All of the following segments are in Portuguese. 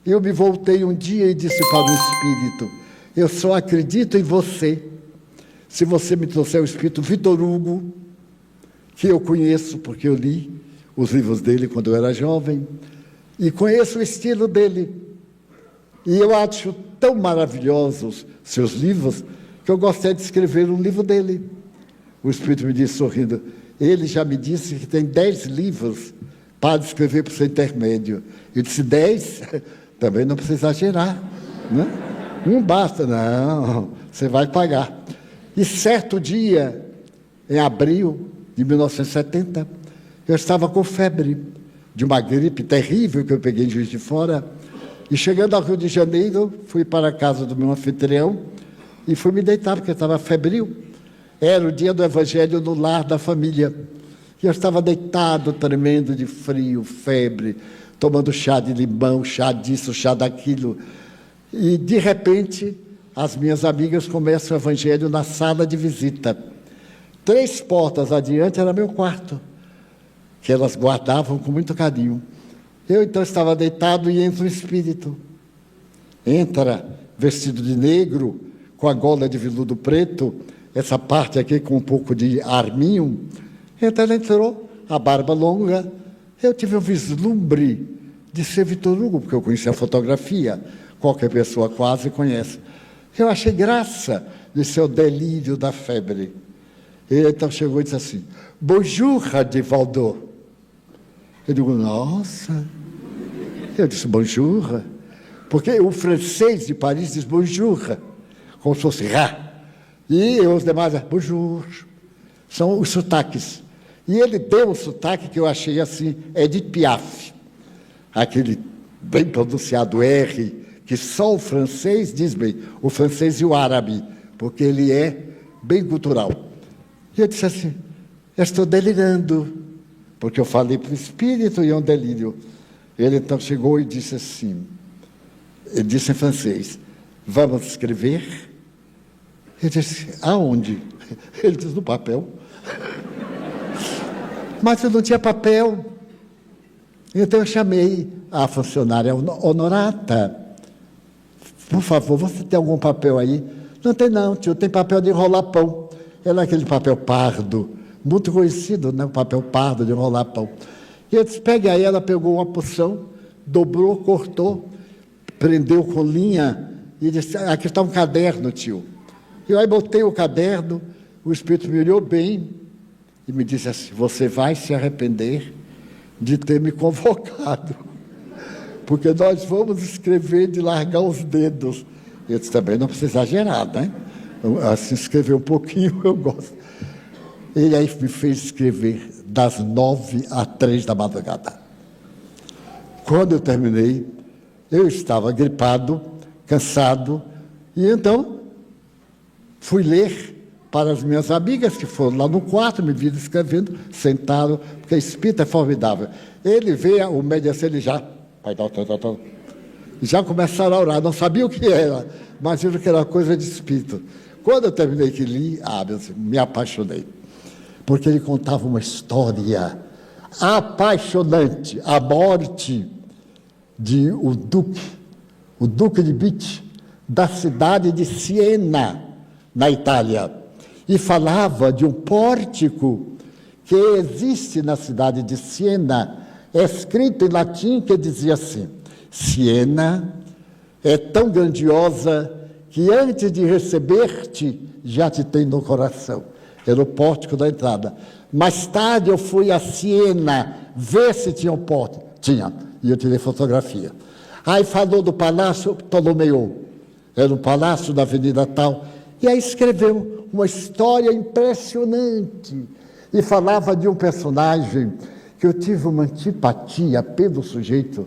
Eu me voltei um dia e disse para o Espírito: eu só acredito em você se você me trouxer o Espírito Victor Hugo, que eu conheço porque eu li os livros dele quando eu era jovem, e conheço o estilo dele. E eu acho tão maravilhosos seus livros que eu gostaria de escrever um livro dele. O Espírito me disse, sorrindo: ele já me disse que tem 10 livros para escrever por seu intermédio. Eu disse: 10? Também não precisa exagerar, né? Um basta. Não, você vai pagar. E certo dia, em abril de 1970, eu estava com febre, de uma gripe terrível que eu peguei em Juiz de Fora, e chegando ao Rio de Janeiro, fui para a casa do meu anfitrião e fui me deitar, porque eu estava febril. Era o dia do Evangelho no lar da família. E eu estava deitado, tremendo de frio, febre, tomando chá de limão, chá disso, chá daquilo. E, de repente, as minhas amigas começam o Evangelho na sala de visita. 3 portas adiante era meu quarto, que elas guardavam com muito carinho. Eu, então, estava deitado e entra um espírito. Entra vestido de negro, com a gola de veludo preto, essa parte aqui com um pouco de arminho. Então, ela entrou, a barba longa. Eu tive um vislumbre de ser Victor Hugo, porque eu conhecia a fotografia. Qualquer pessoa quase conhece. Eu achei graça de ser o delírio da febre. Ele então chegou e disse assim: bonjour, Divaldo. Eu digo: nossa. Eu disse: bonjour. Porque o francês de Paris diz bonjour, como se fosse rá. E os demais, bonjour. São os sotaques. E ele deu um sotaque que eu achei assim, Edith Piaf. Aquele bem pronunciado R, que só o francês diz bem, o francês e o árabe, porque ele é bem cultural. E eu disse assim: eu estou delirando, porque eu falei para o espírito e é um delírio. Ele então chegou e disse assim, ele disse em francês: vamos escrever? Eu disse: aonde? Ele disse: no papel. Mas eu não tinha papel. Então eu chamei a funcionária honorata. Por favor, você tem algum papel aí? Não tem não, tio, tem papel de enrolar pão. Era aquele papel pardo, muito conhecido, né? O papel pardo de enrolar pão. E eu disse: pegue aí. Ela pegou uma porção, dobrou, cortou, prendeu com linha e disse: aqui está um caderno, tio. Eu aí botei o caderno, o espírito me olhou bem e me disse assim: você vai se arrepender de ter me convocado, porque nós vamos escrever de largar os dedos. Eu disse: também não precisa exagerar, né? Assim, escrever um pouquinho eu gosto. Ele aí me fez escrever das 9 às 3 da madrugada. Quando eu terminei, eu estava gripado, cansado, e então fui ler para as minhas amigas, que foram lá no quarto, me viram escrevendo, sentaram, porque espírito é formidável. Ele vê o médium, ele já começaram a orar, não sabia o que era, mas viram que era coisa de espírito. Quando eu terminei que li, me apaixonei, porque ele contava uma história apaixonante, a morte de o Duque de Bitch, da cidade de Siena, na Itália, e falava de um pórtico que existe na cidade de Siena, escrito em latim, que dizia assim: Siena é tão grandiosa que antes de receber-te, já te tem no coração. Era o pórtico da entrada. Mais tarde eu fui a Siena ver se tinha um pórtico. Tinha, e eu tirei fotografia. Aí falou do Palácio Ptolomeu, era um palácio da Avenida tal, e aí escreveu uma história impressionante, e falava de um personagem que eu tive uma antipatia pelo sujeito.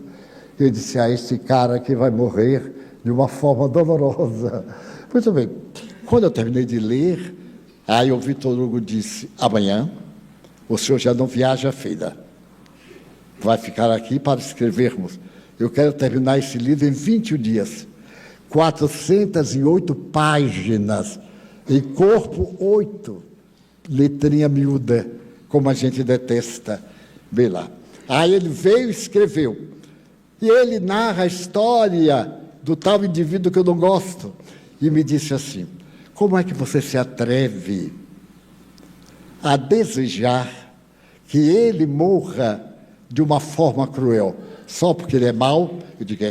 Eu disse: esse cara aqui vai morrer de uma forma dolorosa. Muito bem, quando eu terminei de ler, aí o Victor Hugo disse: amanhã o senhor já não viaja à feira, vai ficar aqui para escrevermos. Eu quero terminar esse livro em 21 dias, 408 páginas, em corpo 8, letrinha miúda, como a gente detesta. Vê lá. Aí ele veio e escreveu. E ele narra a história do tal indivíduo que eu não gosto. E me disse assim: como é que você se atreve a desejar que ele morra de uma forma cruel, só porque ele é mau? Eu digo: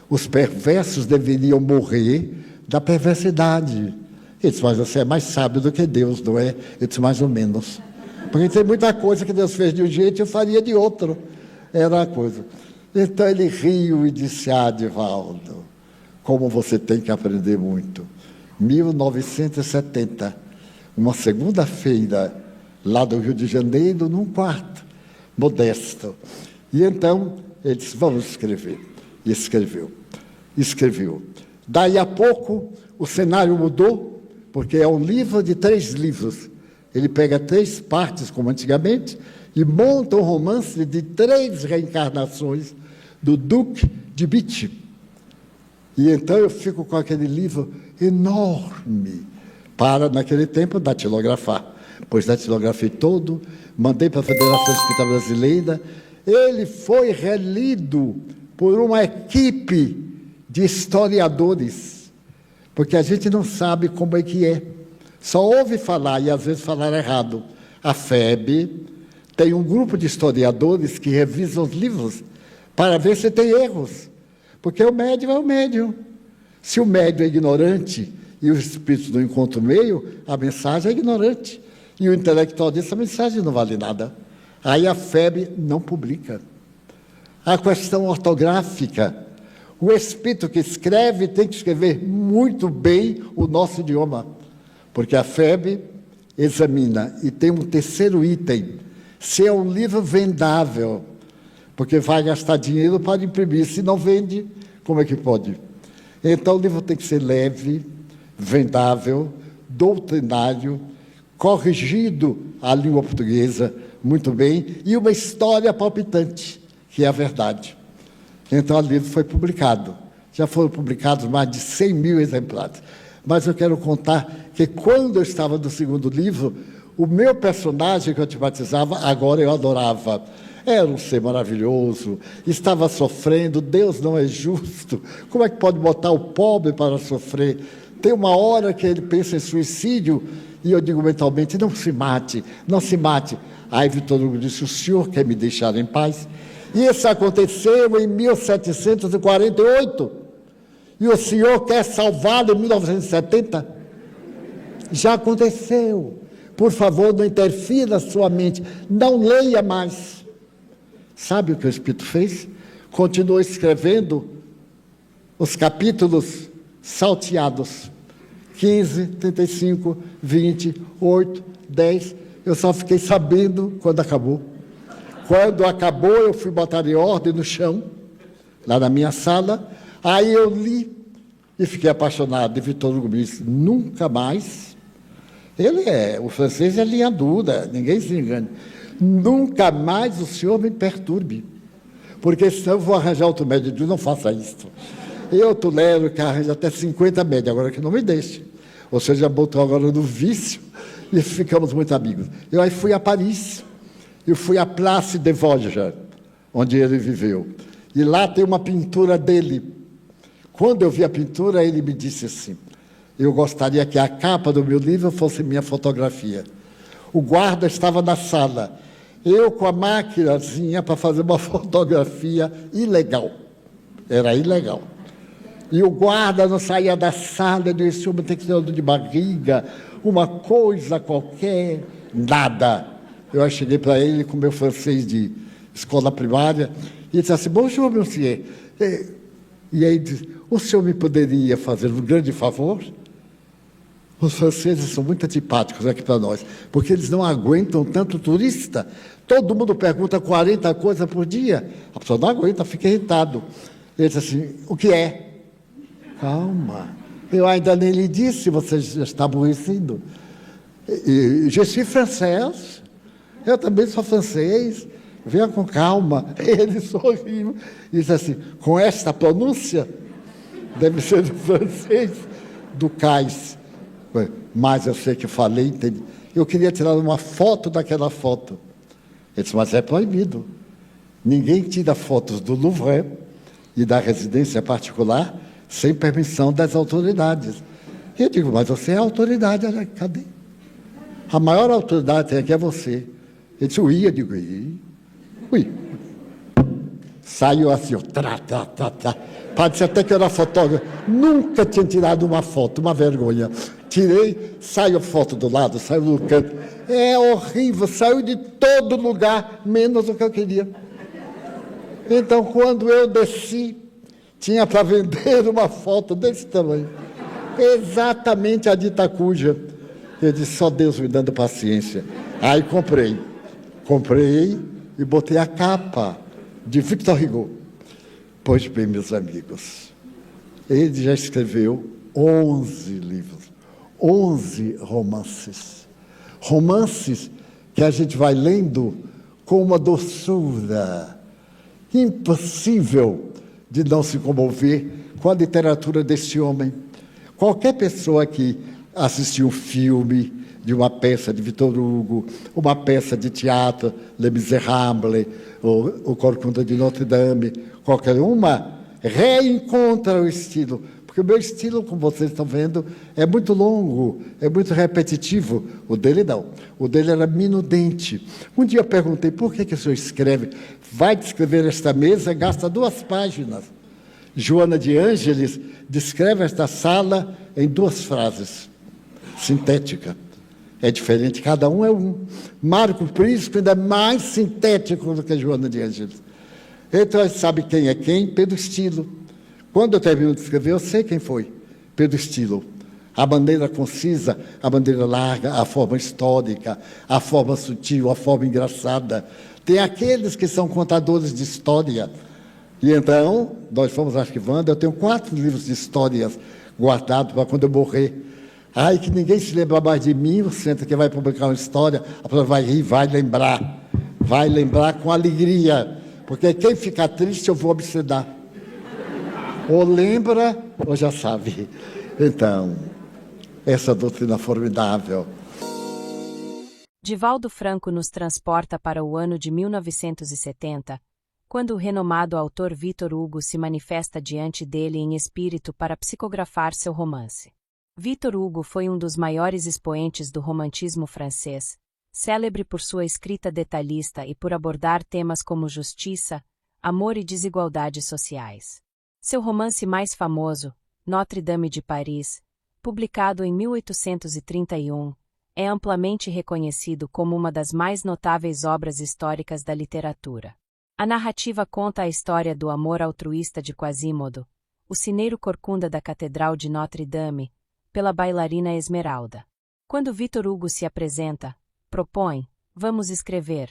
os perversos deveriam morrer da perversidade. Ele disse: mas você é mais sábio do que Deus, não é? Eu disse: mais ou menos. Porque tem muita coisa que Deus fez de um jeito e eu faria de outro. Era a coisa. Então ele riu e disse: Divaldo, como você tem que aprender muito. 1970, uma segunda-feira, lá do Rio de Janeiro, num quarto modesto. E então ele disse: vamos escrever. E escreveu. Daí a pouco o cenário mudou, porque é um livro de 3 livros. Ele pega 3 partes, como antigamente, e monta um romance de 3 reencarnações do Duque de Bitche. E então eu fico com aquele livro enorme para, naquele tempo, datilografar. Pois datilografei todo, mandei para a Federação Espírita Brasileira. Ele foi relido por uma equipe de historiadores, porque a gente não sabe como é que é. Só ouve falar, e às vezes falar errado. A FEB tem um grupo de historiadores que revisam os livros para ver se tem erros. Porque o médium é o médium. Se o médium é ignorante e os espíritos não encontram meio, a mensagem é ignorante. E o intelectual diz: a mensagem não vale nada. Aí a FEB não publica. A questão ortográfica: o espírito que escreve tem que escrever muito bem o nosso idioma. Porque a FEB examina, e tem um terceiro item: se é um livro vendável, porque vai gastar dinheiro para imprimir. Se não vende, como é que pode? Então o livro tem que ser leve, vendável, doutrinário, corrigido a língua portuguesa muito bem, e uma história palpitante, que é a verdade. Então o livro foi publicado. Já foram publicados mais de 100 mil exemplares. Mas eu quero contar que quando eu estava no segundo livro, o meu personagem que eu te batizava, agora eu adorava. Era um ser maravilhoso, estava sofrendo, Deus não é justo. Como é que pode botar o pobre para sofrer? Tem uma hora que ele pensa em suicídio, e eu digo mentalmente: não se mate, não se mate. Aí Vitor Hugo disse: o senhor quer me deixar em paz? E isso aconteceu em 1748. E o senhor quer salvá-lo em 1970? Já aconteceu. Por favor, não interfira na sua mente. Não leia mais. Sabe o que o Espírito fez? Continuou escrevendo os capítulos salteados. 15, 35, 20, 8, 10. Eu só fiquei sabendo quando acabou. Quando acabou, eu fui botar em ordem no chão, lá na minha sala. Aí eu li e fiquei apaixonado. E Vitor Hugo me disse: nunca mais. O francês é linha dura, ninguém se engane. Nunca mais o senhor me perturbe, porque senão eu vou arranjar outro médio. Não faça isso. Eu tolero que arranje até 50 médios, agora que não me deixe. Ou seja, botou agora no vício e ficamos muito amigos. Eu aí fui a Paris, eu fui à Place des Vosges, onde ele viveu. E lá tem uma pintura dele. Quando eu vi a pintura, ele me disse assim: eu gostaria que a capa do meu livro fosse minha fotografia. O guarda estava na sala, eu com a maquinazinha para fazer uma fotografia ilegal. Era ilegal. E o guarda não saía da sala, eu disse: homem tem que ter dor de barriga, uma coisa qualquer, nada. Eu aí cheguei para ele com meu francês de escola primária e disse assim: bonjour, monsieur. E aí disse: o senhor me poderia fazer um grande favor? Os franceses são muito antipáticos aqui para nós, porque eles não aguentam tanto turista. Todo mundo pergunta 40 coisas por dia. A pessoa não aguenta, fica irritado. Ele disse assim: o que é? Calma, eu ainda nem lhe disse, você já está aborrecido. Je suis français, eu também sou francês, venha com calma. Ele sorriu e disse assim: com esta pronúncia, deve ser do francês, do cais. Mas eu sei que eu falei, entendi. Eu queria tirar uma foto daquela foto. Ele disse: mas é proibido. Ninguém tira fotos do Louvre e da residência particular sem permissão das autoridades. E eu digo, mas você é a autoridade, cadê? A maior autoridade aqui é você. Ele disse, ui, eu digo, ui. Saiu assim, Parece até que eu era fotógrafo. Nunca tinha tirado uma foto, uma vergonha. Tirei, saiu a foto do lado, saiu do canto. É horrível, saiu de todo lugar, menos o que eu queria. Então, quando eu desci, tinha para vender uma foto desse tamanho. Exatamente a de Itacuja. Eu disse, só Deus me dando paciência. Aí comprei e botei a capa de Victor Hugo. Pois bem, meus amigos, ele já escreveu 11 livros, 11 romances. Romances que a gente vai lendo com uma doçura impossível de não se comover com a literatura desse homem. Qualquer pessoa que assistiu um filme de uma peça de Victor Hugo, uma peça de teatro, Les Misérables, o Corcunda de Notre Dame, qualquer uma, reencontra o estilo. Porque o meu estilo, como vocês estão vendo, é muito longo, é muito repetitivo. O dele não. O dele era minudente. Um dia eu perguntei, por que o senhor escreve? Vai descrever esta mesa, gasta 2 páginas. Joana de Ângeles descreve esta sala em 2 frases. Sintética. É diferente, cada um é um. Marco Prisco ainda é mais sintético do que Joana de Ângeles. Então, a gente sabe quem é quem pelo estilo. Quando eu termino de escrever, eu sei quem foi, pelo estilo. A maneira concisa, a maneira larga, a forma histórica, a forma sutil, a forma engraçada. Tem aqueles que são contadores de história. E então, nós fomos arquivando, eu tenho 4 livros de histórias guardados para quando eu morrer. Ai, que ninguém se lembra mais de mim, você que vai publicar uma história, a pessoa vai rir, vai lembrar com alegria, porque quem ficar triste eu vou obsedar. Ou lembra, ou já sabe. Então, essa doutrina formidável. Divaldo Franco nos transporta para o ano de 1970, quando o renomado autor Victor Hugo se manifesta diante dele em espírito para psicografar seu romance. Victor Hugo foi um dos maiores expoentes do romantismo francês, célebre por sua escrita detalhista e por abordar temas como justiça, amor e desigualdades sociais. Seu romance mais famoso, Notre-Dame de Paris, publicado em 1831, é amplamente reconhecido como uma das mais notáveis obras históricas da literatura. A narrativa conta a história do amor altruísta de Quasimodo, o sineiro corcunda da Catedral de Notre-Dame, pela bailarina Esmeralda. Quando Victor Hugo se apresenta, propõe, vamos escrever.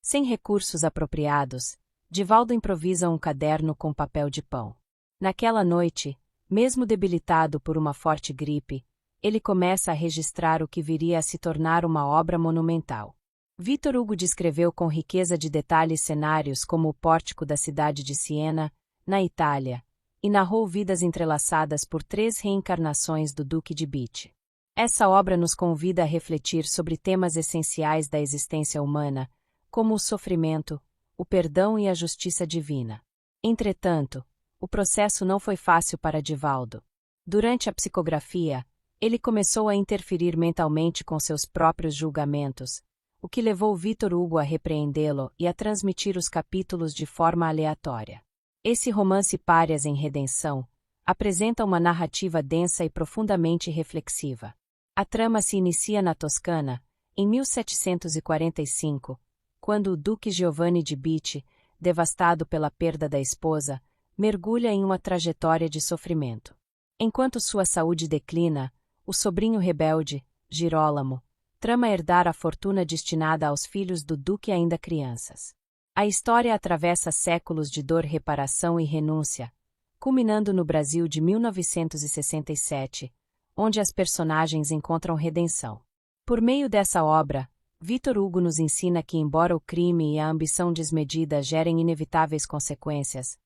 Sem recursos apropriados, Divaldo improvisa um caderno com papel de pão. Naquela noite, mesmo debilitado por uma forte gripe, ele começa a registrar o que viria a se tornar uma obra monumental. Victor Hugo descreveu com riqueza de detalhes cenários como o pórtico da cidade de Siena, na Itália, e narrou vidas entrelaçadas por 3 reencarnações do Duque de Bitche. Essa obra nos convida a refletir sobre temas essenciais da existência humana, como o sofrimento, o perdão e a justiça divina. Entretanto, o processo não foi fácil para Divaldo. Durante a psicografia, ele começou a interferir mentalmente com seus próprios julgamentos, o que levou Victor Hugo a repreendê-lo e a transmitir os capítulos de forma aleatória. Esse romance Párias em Redenção apresenta uma narrativa densa e profundamente reflexiva. A trama se inicia na Toscana, em 1745, quando o Duque Giovanni de Bitche, devastado pela perda da esposa, mergulha em uma trajetória de sofrimento. Enquanto sua saúde declina, o sobrinho rebelde, Girolamo, trama herdar a fortuna destinada aos filhos do duque ainda crianças. A história atravessa séculos de dor, reparação e renúncia, culminando no Brasil de 1967, onde as personagens encontram redenção. Por meio dessa obra, Victor Hugo nos ensina que, embora o crime e a ambição desmedida gerem inevitáveis consequências,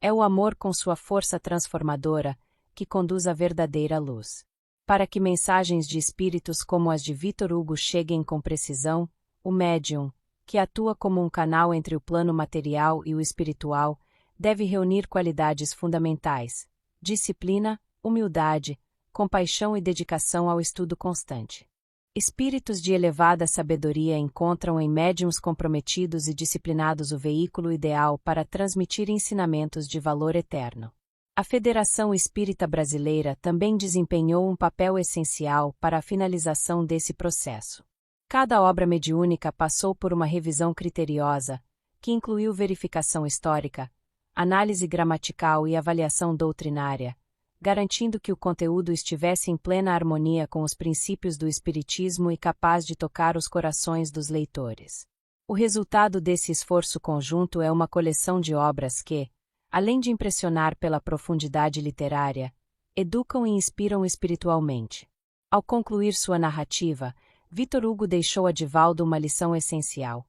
é o amor com sua força transformadora que conduz à verdadeira luz. Para que mensagens de espíritos como as de Victor Hugo cheguem com precisão, o médium, que atua como um canal entre o plano material e o espiritual, deve reunir qualidades fundamentais: disciplina, humildade, compaixão e dedicação ao estudo constante. Espíritos de elevada sabedoria encontram em médiuns comprometidos e disciplinados o veículo ideal para transmitir ensinamentos de valor eterno. A Federação Espírita Brasileira também desempenhou um papel essencial para a finalização desse processo. Cada obra mediúnica passou por uma revisão criteriosa, que incluiu verificação histórica, análise gramatical e avaliação doutrinária, garantindo que o conteúdo estivesse em plena harmonia com os princípios do Espiritismo e capaz de tocar os corações dos leitores. O resultado desse esforço conjunto é uma coleção de obras que, além de impressionar pela profundidade literária, educam e inspiram espiritualmente. Ao concluir sua narrativa, Vitor Hugo deixou a Divaldo uma lição essencial.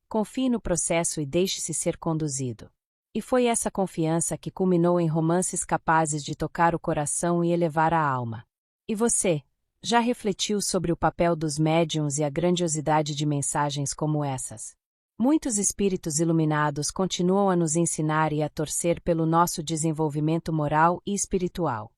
Confie no processo e deixe-se ser conduzido. E foi essa confiança que culminou em romances capazes de tocar o coração e elevar a alma. E você, já refletiu sobre o papel dos médiuns e a grandiosidade de mensagens como essas? Muitos espíritos iluminados continuam a nos ensinar e a torcer pelo nosso desenvolvimento moral e espiritual.